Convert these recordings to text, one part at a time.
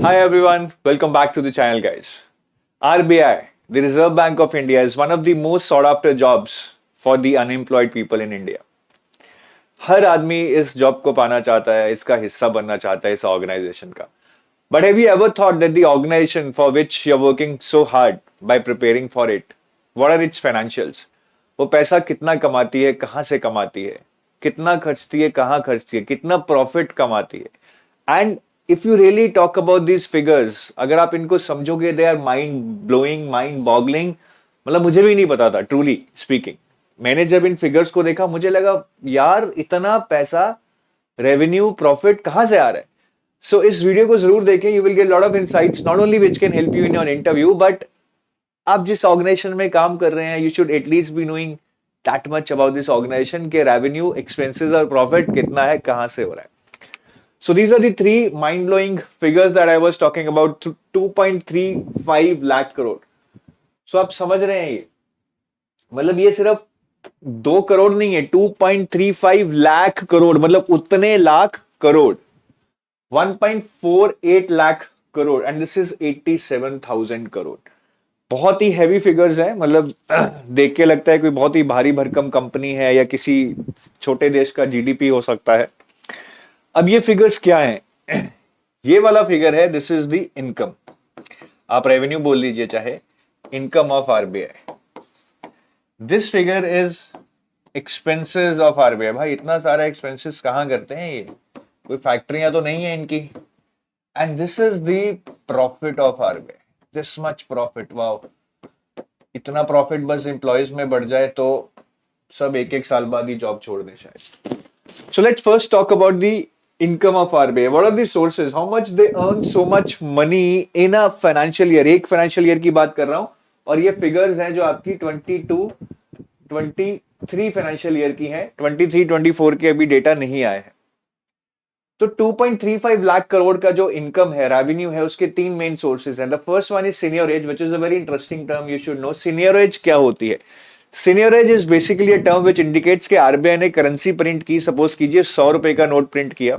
Hi everyone, welcome back to the channel guys. RBI, the Reserve Bank of India is one of the most sought after jobs for the unemployed people in India. हर आदमी इस job को पाना चाहता है, इसका हिस्सा बनना चाहता है इस ऑर्गेनाइजेशन का. But have you ever thought that the organization for which you're working so hard by preparing for it, what are its financials? वो पैसा कितना कमाती है, कहां से कमाती है, कितना खर्चती है, कहां खर्चती है, कितना प्रॉफिट कमाती है. And if you really talk about these figures, अगर आप इनको समझोगे, they are mind blowing, mind boggling. मतलब मुझे भी नहीं पता था, ट्रूली स्पीकिंग. मैंने जब इन फिगर्स को देखा मुझे लगा यार इतना पैसा, रेवेन्यू, प्रॉफिट कहां से आ रहा है. सो इस वीडियो को जरूर देखें. You will get lot of insights, not only which can help you in your interview, but आप जिस ऑर्गेनाइजेशन में काम कर रहे हैं, you should at least be knowing that much about this organisation के रेवेन्यू, एक्सपेंसेस और प्रॉफिट कितना है, कहां से हो रहा है. So these are the three mind-blowing figures that I was talking about. 2.35 lakh crore. So आप समझ रहे हैं, ये मतलब ये सिर्फ 2 करोड़ नहीं है, 2.35 लाख करोड़, मतलब उतने lakh crore. 1.48 lakh crore and this is 87,000 crore. बहुत ही हैवी फिगर्स है. मतलब देख के लगता है कोई बहुत ही भारी भरकम कंपनी है या किसी छोटे देश का जीडीपी हो सकता है. अब ये फिगर्स क्या हैं? ये वाला फिगर है, दिस इज द इनकम. आप रेवेन्यू बोल लीजिए चाहे, income of RBI. This figure is expenses of RBI. भाई इतना सारा एक्सपेंसेस कहां करते हैं ये? कोई फैक्ट्रियां तो नहीं है इनकी. And this is the profit of RBI. This much profit. Wow, इतना प्रॉफिट बस एम्प्लॉयज में बढ़ जाए तो सब एक एक साल बाद ही जॉब छोड़ दें शायद. So let's first talk about the income of RBI. What are the sources? How much they earn so much money in a financial year? एक financial year की बात कर रहा हूं और ये figures हैं जो आपकी 22-23 financial year की हैं. 23-24 के अभी डेटा नहीं आए हैं. तो 2.35 लाख करोड़ का जो इनकम है, रेवेन्यू है, उसके तीन मेन सोर्सेज हैं. The first one is seigniorage, which is a very interesting term. You should know seigniorage क्या होती है. Seigniorage is basically a term which indicates कि आरबीआई ने करेंसी प्रिंट की. सपोज कीजिए 100 रुपए का नोट प्रिंट किया.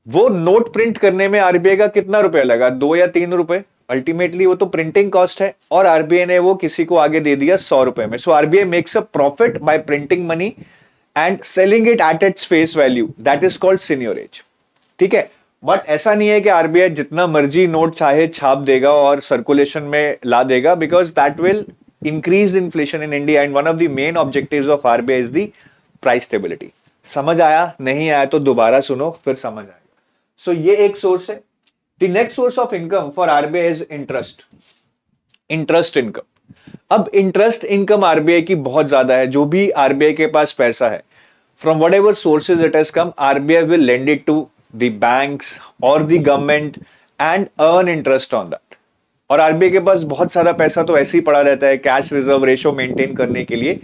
वो नोट प्रिंट करने में आरबीआई का कितना रुपया लगा? 2 या 3 रुपए. अल्टीमेटली वो तो प्रिंटिंग कॉस्ट है और आरबीआई ने वो किसी को आगे दे दिया 100 रुपए में. So RBI makes a profit by printing money and selling it at its face value. That is called seigniorage. ठीक है. बट ऐसा नहीं है कि आरबीआई जितना मर्जी नोट चाहे छाप देगा और सर्कुलेशन में ला देगा, because that will increase inflation in India and one of the main objectives of RBI is the price stability. समझ आया? नहीं आया तो दोबारा सुनो, फिर समझ आएगा. So ये एक सोर्स है. The next source of income for RBI is interest. Interest income. अब interest income RBI की बहुत ज्यादा है. जो भी RBI के पास पैसा है, from whatever sources it has come, RBI will lend it to the banks or the government and earn interest on that. और आरबीआई के पास बहुत सारा पैसा तो ऐसे ही पड़ा रहता है. कैश रिजर्व रेशो मेंटेन करने के लिए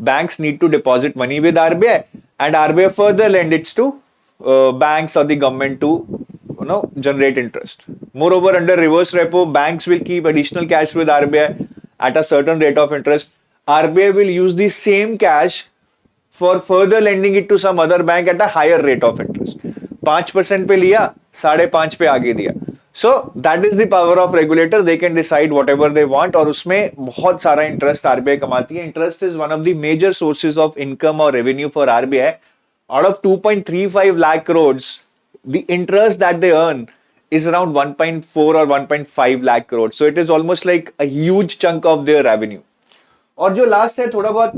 banks need to deposit money with RBI and RBI further lend its to banks और the government to generate interest. Moreover, under reverse repo, banks will keep additional cash with RBI at a certain rate of interest. RBI will use the same cash for further lending it to some other bank at a higher rate of interest. 5% पे लिया, 5.5 पे आगे दिया. So that is the power of regulator. They can decide whatever they want और उसमें बहुत सारा interest RBI कमाती है. Interest is one of the major sources of income और revenue for RBI. Out of 2.35 lakh crore, the interest that they earn is around 1.4 or 1.5 lakh crore. So it is almost like a huge chunk of their revenue. और जो last है थोड़ा बहुत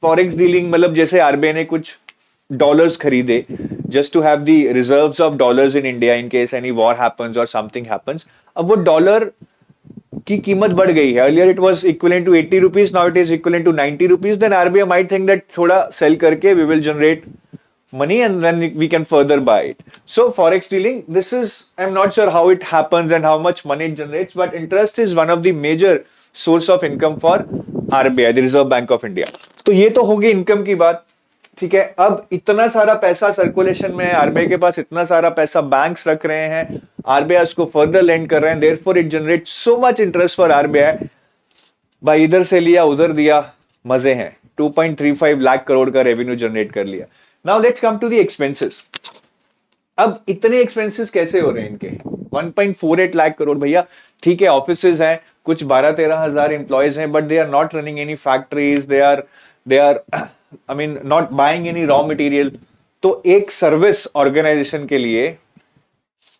forex dealing, मतलब जैसे RBI ने कुछ डॉलर्स खरीदे just to have the reserves of dollars in India in case any war happens or something happens. अब वो डॉलर की कीमत बढ़ गई है. earlier it was equivalent to 80 rupees, now it is equivalent to 90 rupees. Then RBI might think that थोड़ा sell करके we will generate money and then we can further buy it. So forex dealing, this is, I'm not sure how it happens and how much money it generates, but interest is one of the major source of income for RBI, the Reserve Bank of India. तो ये तो होगी income की बात. ठीक है. अब इतना सारा पैसा सर्कुलेशन में है, आरबीआई के पास इतना सारा पैसा बैंक्स रख रहे हैं, आरबीआई उसको फर्दर लेंड कर रहे हैं. Therefore it generate so much interest for RBI. भाई इधर से लिया उधर दिया, मजे हैं. 2.35 लाख करोड़ का रेवेन्यू जनरेट कर लिया. Now let's come to the expenses. अब इतने एक्सपेंसेस कैसे हो रहे हैं इनके? 1.48 लाख करोड़ भैया। ठीक है, ऑफिसेज हैं, कुछ 12-13 हजार एम्प्लॉयज हैं, but they are not running any factories, they are I mean not buying any raw material. तो एक सर्विस ऑर्गेनाइजेशन के लिए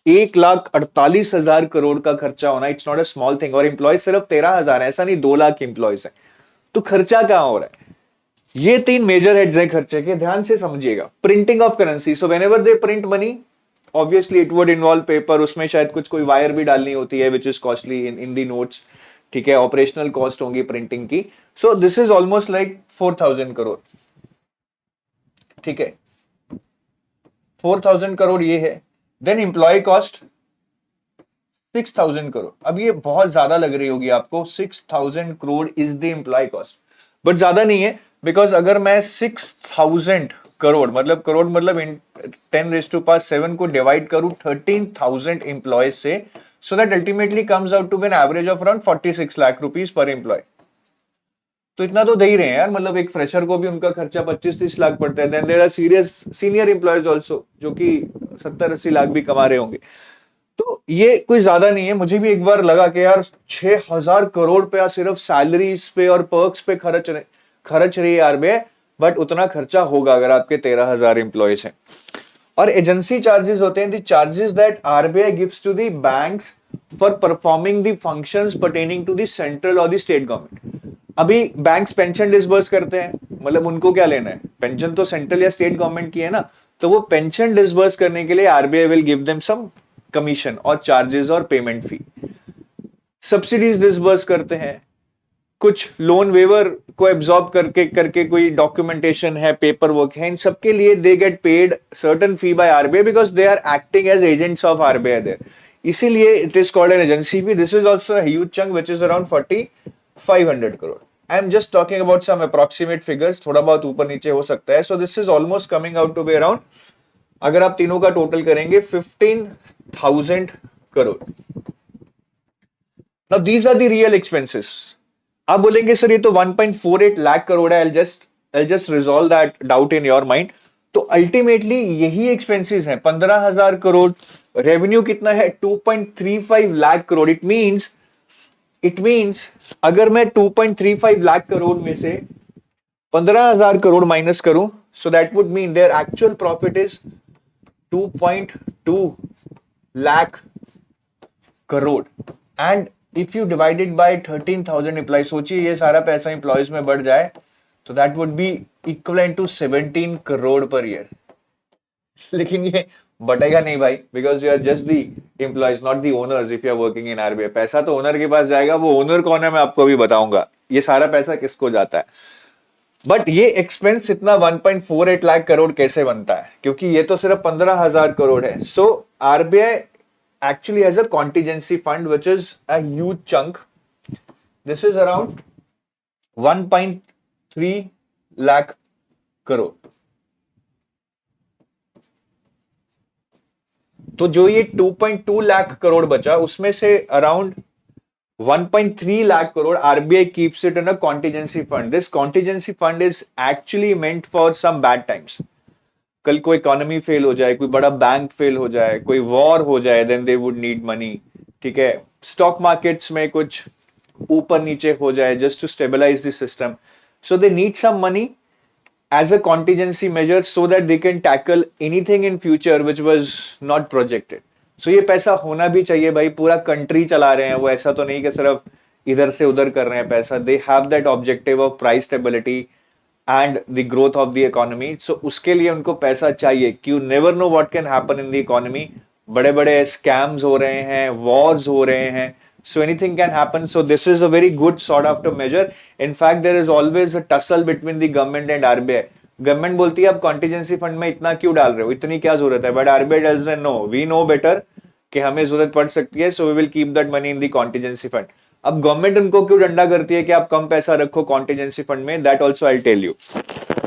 1,48,000 करोड़ का खर्चा होना, it's not a small thing. और एम्प्लॉय सिर्फ 13,000 है, ऐसा नहीं 2 लाख एम्प्लॉयज है। तो खर्चा कहां हो रहा है? ये 3 मेजर हेड्स हैं खर्चे के, ध्यान से समझिएगा। Printing of currency, so whenever they print money, obviously it would involve paper, उसमें शायद कुछ कोई वायर भी डालनी होती है which is costly in the notes. ठीक है, ऑपरेशनल कॉस्ट होंगी प्रिंटिंग की। So this is almost like 4,000 crore. ठीक है, 4,000 करोड़ ये है। Then employee cost 6,000 crore. अब ये बहुत ज्यादा लग रही होगी आपको, 6,000 crore is the employ cost, but ज्यादा नहीं है। बिकॉज अगर मैं 6,000 करोड़ मतलब करोड़ मतलब 10⁻⁷ को डिवाइड करूं 13,000 एम्प्लॉय से, so that ultimately comes out to be an average of around 46 lakh rupees per employee. तो इतना तो दे ही रहे हैं यार, मतलब एक फ्रेशर को भी उनका खर्चा 25-30 लाख पड़ता है। Then there are serious senior employees also जो कि 70-80 लाख भी कमा रहे होंगे। तो ये कोई ज्यादा नहीं है। मुझे भी एक बार लगा कि यार 6,000 करोड़ पे सिर्फ सैलरीज पे और पर्क्स पे खर्च रही है आरबीआई, बट उतना खर्चा होगा अगर आपके 13,000 एम्प्लॉयज हैं। और एजेंसी चार्जेस होते हैं, the charges that RBI gives to the banks for performing the functions pertaining to the central और द स्टेट गवर्नमेंट। अभी बैंक्स पेंशन डिसबर्स करते हैं, मतलब उनको क्या लेना है, पेंशन तो सेंट्रल या स्टेट गवर्नमेंट की है ना, तो वो पेंशन डिसबर्स करने के लिए RBI will give them some commission और चार्जेस और पेमेंट फी। सब्सिडीज डिसबर्स करते हैं, कुछ लोन वेवर को एब्जॉर्ब करके करके कोई डॉक्यूमेंटेशन है, पेपर वर्क है, इन सबके लिए they get paid certain fee by RBI because they are acting as agents of RBI there. इसीलिए it is called an agency fee. This is also huge chunk which is around 4,500 crore. I am just talking about some approximate figures, थोड़ा बहुत ऊपर नीचे हो सकता है। So this is almost coming out to be around, अगर आप तीनों का टोटल करेंगे 15,000 crore. Now these are the real expenses. आप बोलेंगे सर ये तो 1.48 लाख करोड़ है, I'll just resolve that doubt in your mind। तो अल्टीमेटली यही एक्सपेंसेस हैं, 15,000 करोड़। रेवेन्यू कितना है, 2.35 लाख करोड़। इट मींस अगर मैं 2.35 लाख करोड़ में से 15,000 करोड़ माइनस करूं, so that would mean their actual profit is 2.2 lakh crore. And if you divided by 13,000 employee, सोचिए ये सारा पैसा एम्प्लॉयज में बढ़ जाए तो that would be equivalent to 17 crore per year. लेकिन ये बटेगा नहीं भाई, because you are just the employees not the owners. If you are working in RBI, पैसा तो ओनर के पास जाएगा, वो ओनर कौन है मैं आपको अभी बताऊंगा, ये सारा पैसा किसको जाता है। बट ये एक्सपेंस इतना 1.48 लाख करोड़ कैसे बनता है, क्योंकि ये तो सिर्फ 15,000 करोड़ है। So RBI actually has a contingency fund which is a huge chunk. This is around 1.3 lakh crore। तो जो ये 2.2 लाख करोड़ बचा, उसमें से around 1.3 lakh crore RBI keeps it in a contingency fund. This contingency fund is actually meant for some bad times. कल कोई economy fail हो जाए, कोई बड़ा बैंक फेल हो जाए, कोई वॉर हो जाए, then they would need money. ठीक है, स्टॉक मार्केट्स में कुछ ऊपर नीचे हो जाए, just to stabilize the system. So they need some money as a contingency measure so that they can tackle anything in future which was not projected. So ये पैसा होना भी चाहिए भाई, पूरा कंट्री चला रहे हैं वो, ऐसा तो नहीं कि सिर्फ इधर से उधर कर रहे हैं पैसा। They have that objective of price stability and the growth of the economy. So उसके लिए उनको पैसा चाहिए, क्यों never know what can happen in the economy. बड़े बड़े स्कैम्स हो रहे हैं, वॉर्स हो रहे हैं, so anything can happen. So this is a very good sort of to major. In fact there is always a tussle between the government and RBI. Government बोलती है आप कॉन्टिजेंसी फंड में इतना क्यों डाल रहे हो, इतनी क्या जरूरत है, but RBI does know, we know better कि हमें जरूरत पड़ सकती है, so we will keep that money in the contingency fund. अब गवर्नमेंट उनको क्यों डंडा करती है कि आप कम पैसा रखो कॉन्टिजेंसी फंड में, that also I tell you.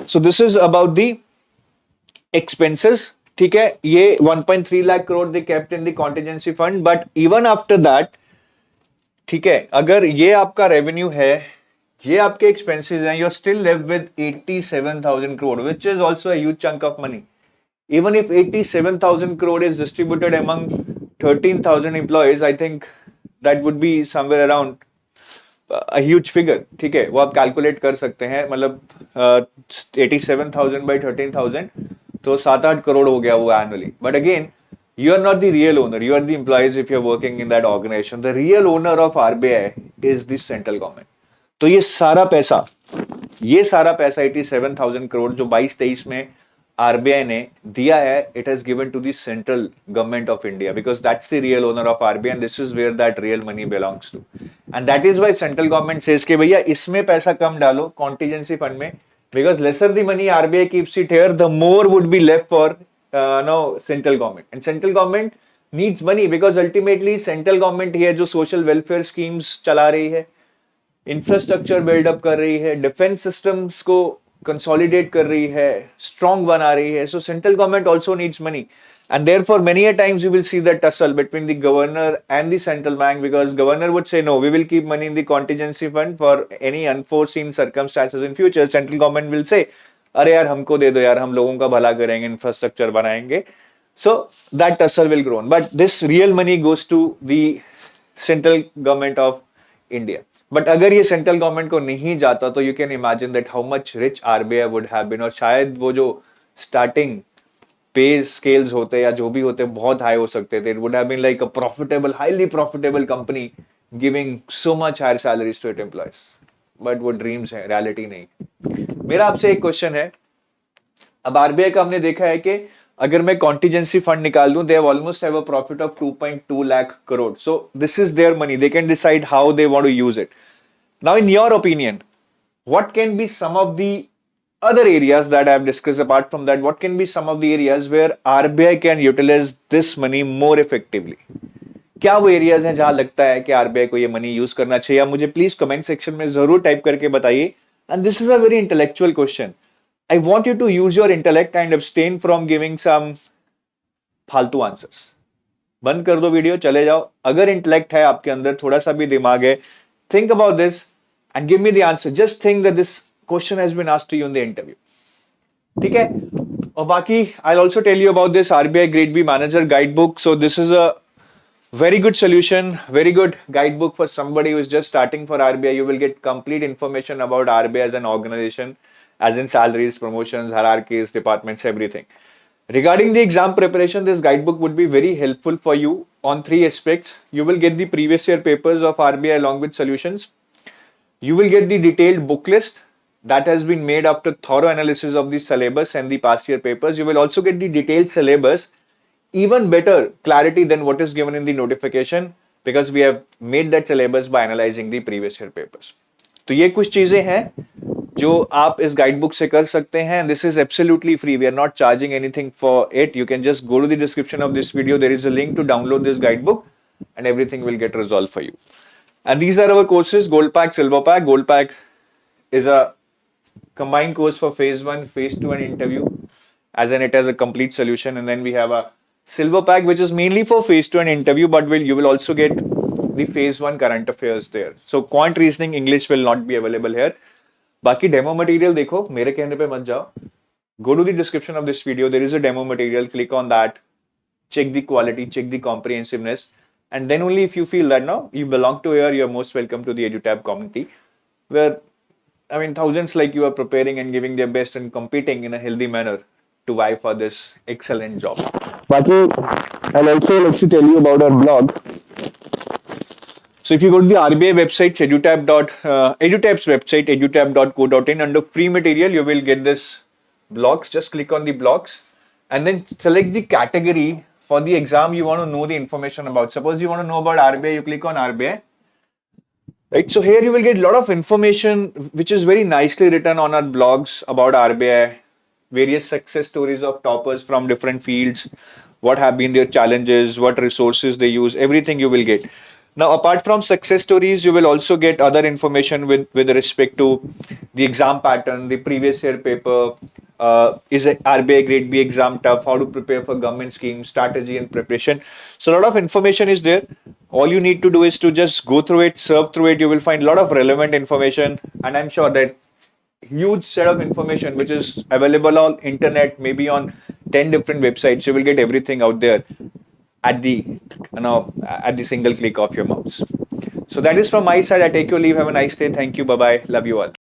So this is about the expenses. ठीक है, ये 1.3 lakh crore they kept in the contingency fund, but even after that, ठीक है, अगर ये आपका रेवेन्यू है, ये आपके एक्सपेंसेस हैं, you are still left with 87,000 crore which is also a huge chunk of money. Even if 87,000 crore is distributed among 13,000 employees, I think that would be somewhere around a huge figure. ठीक है, वो आप calculate कर सकते हैं, मतलब 87,000 by 13,000, तो 7-8 करोड़ हो गया वो annually. But again, you are not the real owner, you are the employees if you're working in that organization. The real owner of RBI is the central government. तो ये सारा पैसा 87,000 करोड़ जो 22-23 में आरबीआई ने दिया है, it has given to the central government of India, because that's the real owner of RBI and this is where that real money belongs to. And that is why central government says कि भैया इसमें पैसा कम डालो contingency fund में, because lesser the money RBI keeps it here, the more would be left for central government. And central government needs money because ultimately central government ही है जो social welfare schemes चला रही है, इंफ्रास्ट्रक्चर बिल्डअप कर रही है, defence systems को consolidate कर रही है, स्ट्रॉन्ग बना रही है. सो central government also needs money. And therefore, many a times you will see the tussle between the governor and the central bank, because governor would say, no, we will keep money in the contingency fund for any unforeseen circumstances in future. Central government will say, अरे यार हमको दे दो यार, हम लोगों का भला करेंगे, इंफ्रास्ट्रक्चर बनाएंगे. So that tussle will grow on. But this real money goes to the central government of India. But अगर ये सेंट्रल गवर्नमेंट को नहीं जाता तो you can imagine that how much rich RBI would have been. और शायद वो जो स्टार्टिंग पे स्केल्स होते या जो भी होते बहुत हाई हो सकते थे. It would have been like a profitable, highly profitable company giving so much higher salaries to it employees. But वो ड्रीम्स है, रियलिटी नहीं. मेरा आपसे एक क्वेश्चन है. अब आरबीआई का हमने देखा है कि अगर मैं कॉन्टीजेंसी फंड निकाल दूं, they almost have a profit of 2.2 lakh crore. So this is their money, they can decide how they want to use it. Now in your opinion, what can be some of the other areas that I have discussed? Apart from that, what can be some of the areas where RBI can utilize this money more effectively? क्या वो areas हैं जहां लगता है कि RBI को ये money use करना चाहिए? आप मुझे प्लीज कमेंट सेक्शन में जरूर टाइप करके बताइए. And this is a very intellectual question. I want you to use your intellect and abstain from giving some फालतू आंसर्स. बंद कर दो वीडियो, चले जाओ. अगर इंटेलेक्ट है आपके अंदर, थोड़ा सा भी दिमाग है, think about this and give me the answer. Just think that this question has been asked to you in the interview. ठीक है. और बाकी I'll also tell you about this RBI Grade B Manager Guidebook. So this is a very good solution, very good guidebook for somebody who is just starting for RBI. You will get complete information about RBI as an organization, as in salaries, promotions, hierarchies, departments, everything. Regarding the exam preparation, this guidebook would be very helpful for you on 3 aspects. You will get the previous year papers of RBI along with solutions. You will get the detailed book list that has been made after thorough analysis of the syllabus and the past year papers. You will also get the detailed syllabus, even better clarity than what is given in the notification, because we have made that syllabus by analyzing the previous year papers. तो ये कुछ चीजें हैं जो आप इस guidebook से कर सकते हैं. This is absolutely free. We are not charging anything for it. You can just go to the description of this video. There is a link to download this guidebook and everything will get resolved for you. And these are our courses: Gold Pack, Silver Pack. Gold Pack is a combined course for phase 1, phase 2 and interview, as in it has a complete solution. And then we have a Silver Pack which is mainly for phase 2 and interview, but you will also get the phase 1 current affairs there. So quant reasoning English will not be available here. बाकी demo material देखो, मेरे कहने पे मत जाओ. Go to the description of this video. There is a demo material. Click on that. Check the quality, check the comprehensiveness, and then only if you feel that now you belong to here, you are most welcome to the EduTab community, where I mean, thousands like you are preparing and giving their best and competing in a healthy manner to vie for this excellent job. But I'll also like to tell you about our blog. So if you go to the RBI website, EduTab's website, edutab.co.in, under free material, you will get this blogs. Just click on the blogs and then select the category for the exam you want to know the information about. Suppose you want to know about RBI, you click on RBI. Right, so here you will get a lot of information which is very nicely written on our blogs about RBI, various success stories of toppers from different fields, what have been their challenges, what resources they use, everything you will get. Now, apart from success stories, you will also get other information with respect to the exam pattern, the previous year paper, is a RBI Grade B exam tough, how to prepare for government schemes, strategy and preparation. So a lot of information is there. All you need to do is to just go through it, surf through it. You will find a lot of relevant information, and I'm sure that huge set of information which is available on internet, maybe on 10 different websites. You will get everything out there. at the at the single click of your mouse. So that is from my side. I take your leave. Have a nice day. Thank you. Bye bye. Love you all.